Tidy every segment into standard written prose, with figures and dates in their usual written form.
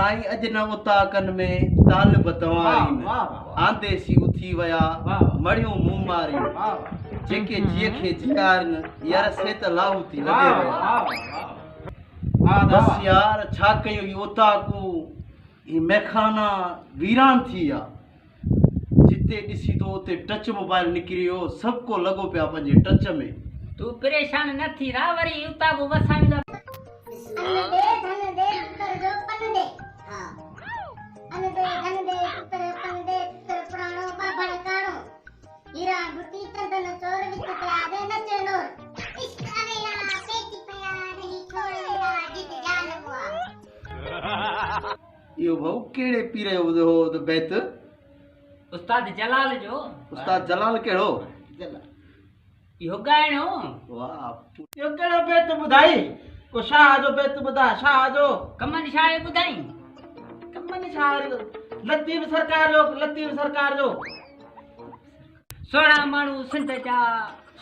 साईं अज न उता कन में ताल बतवारी में आंदे सी उथी वया मड़ियों मुंह मारी जेके जिए के जियारन यार से त लाऊ थी लगे वया बस यार छा कयो ई उता को ई मैखाना वीरान थी या जिते दिसी तो उते टच मोबाइल निकरियो सबको लगो पिया पंजे टच में तू परेशान न थी रा वरी उता को वसावी दा धन दे पुत्र जो पन दे हां धन दे पुत्र पन दे पुत्र पुराणो बाबण काणो हीरा गुटी चंदन चोर विच पे आदे नचे नोर इश्क अवेला पेटी पया नहीं छोड़ेगा जित जान हुआ यो भाऊ केड़े पीरे हो तो बैत उस्ताद जलाल जो उस्ताद जलाल केड़ो यो गायनो वाह यो केड़ो बेत बुधाई को शाह जो बेत बुधा शाह जो कमन शाह बुधाई कमन शाह लतीफ सरकार जो सोना मानू सिंध जा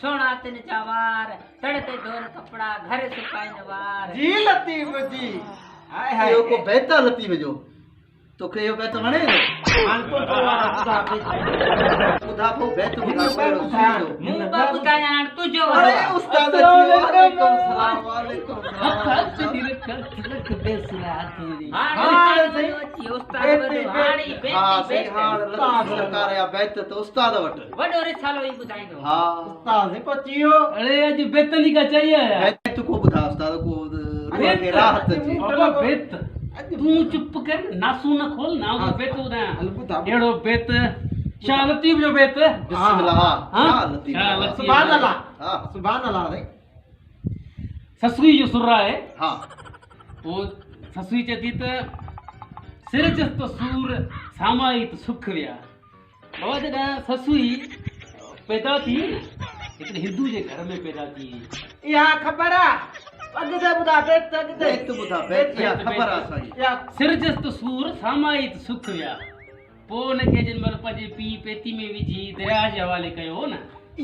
सोना तिन जा वार तड़ते धोन कपड़ा घर सुकाइन वार जी लतीफ जी हाय हाय यो को बेता लतीफ जो तो के यो बेत वणे हां तो बुधा बेत बुधा को बेत बुधा केड़ो मुंह बा बुधाया तुजो अरे उस्ताद जी वालेकुम सलाम वालेकुम हथ सिर खलक बेसला तेरी हां हां उस्ताद बदो हाड़ी हां बेटी सही हां लतीफ सरकार या बेत तो उस्ताद वट वडो रिसालो ही बुधाइंदो हां उस्ताद से पचियो अरे आज बेतनी का चाहिए बेत को बुधा उस्ताद को के राहत जी बाबा बेत तू चुप कर नासू न खोल ना वो बेत उदा एड़ो बेत शाह लतीफ जो बेत बिस्मिल्लाह हां लतीफ सुभान अल्लाह हां सुभान अल्लाह रे ससुई जो सुर रहा है हां वो ससुई चती त सिर जस्त सूर सामायित सुख विया बाबा जदा ससुई पैदा थी इतने हिंदू जे घर में पैदा थी यहां खबर है अगदे बुधा बेत बुधा बेत या खबर आ साईं या सिर जस्त सूर सामायित सुख विया पो उनखे जिन मल पंहिंजे पी पेती में विझी दरिया जे हवाले कयो हो न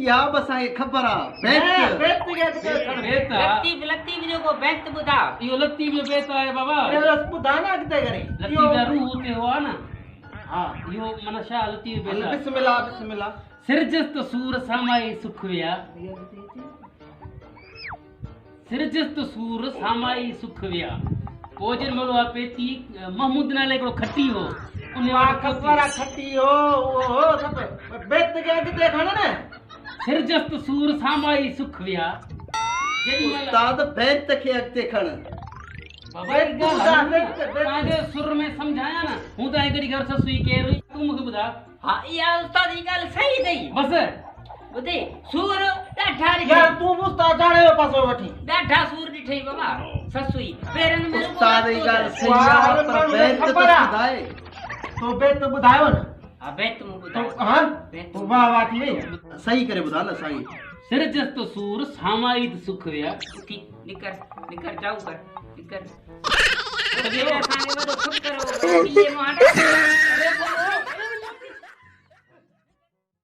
या बस आहे खबर आ बेत बेत के बेत लतीफ जो को बेत बुधा इहो लतीफ जो बेत आहे बाबा ये रस बुधा ना अगदे करे लतीफ जा रूह ते हुआ न हां इहो माना शाह लतीफ बेत आहे बिस्मिल्लाह सिरजस्त सूर सामाई सुख विया सिरजस्त सूर सामाई सुख विया पोजन मलो पेती महमूद नाले हिकिड़ो खटी हो उन खबर खटी हो ओ सब बेत के अगदे खण ने सिरजस्त सूर सामाई सुख विया उस्ताद बेत के अगते खण बाबा तव्हांजे सुर में सम्झाया न हूं त हिकिड़ी घर ससुई केर हुई तूं मूंखे ॿुधा हां इहा उस्ताद जी ॻाल्हि सही अथई बस ॿुधे सूर ॾाढा यार तू उस्ताद जाने जो पासो वठी ॾाढा सूर ॾिठई बाबा ससुई पेरनि में उस्ताद जी ॻाल्हि सही आहे पर बेत तो ॿुधाए तो बेत बुधायो न हां बेत मु तो ॿुधायो हां बेत वाह वाह थी वई सही करे ॿुधा न साईं सिरजस्त सूर सामाई सुख विया की निकर जाऊ कर निकर ये असांखे वॾो शुक्र हो ये मां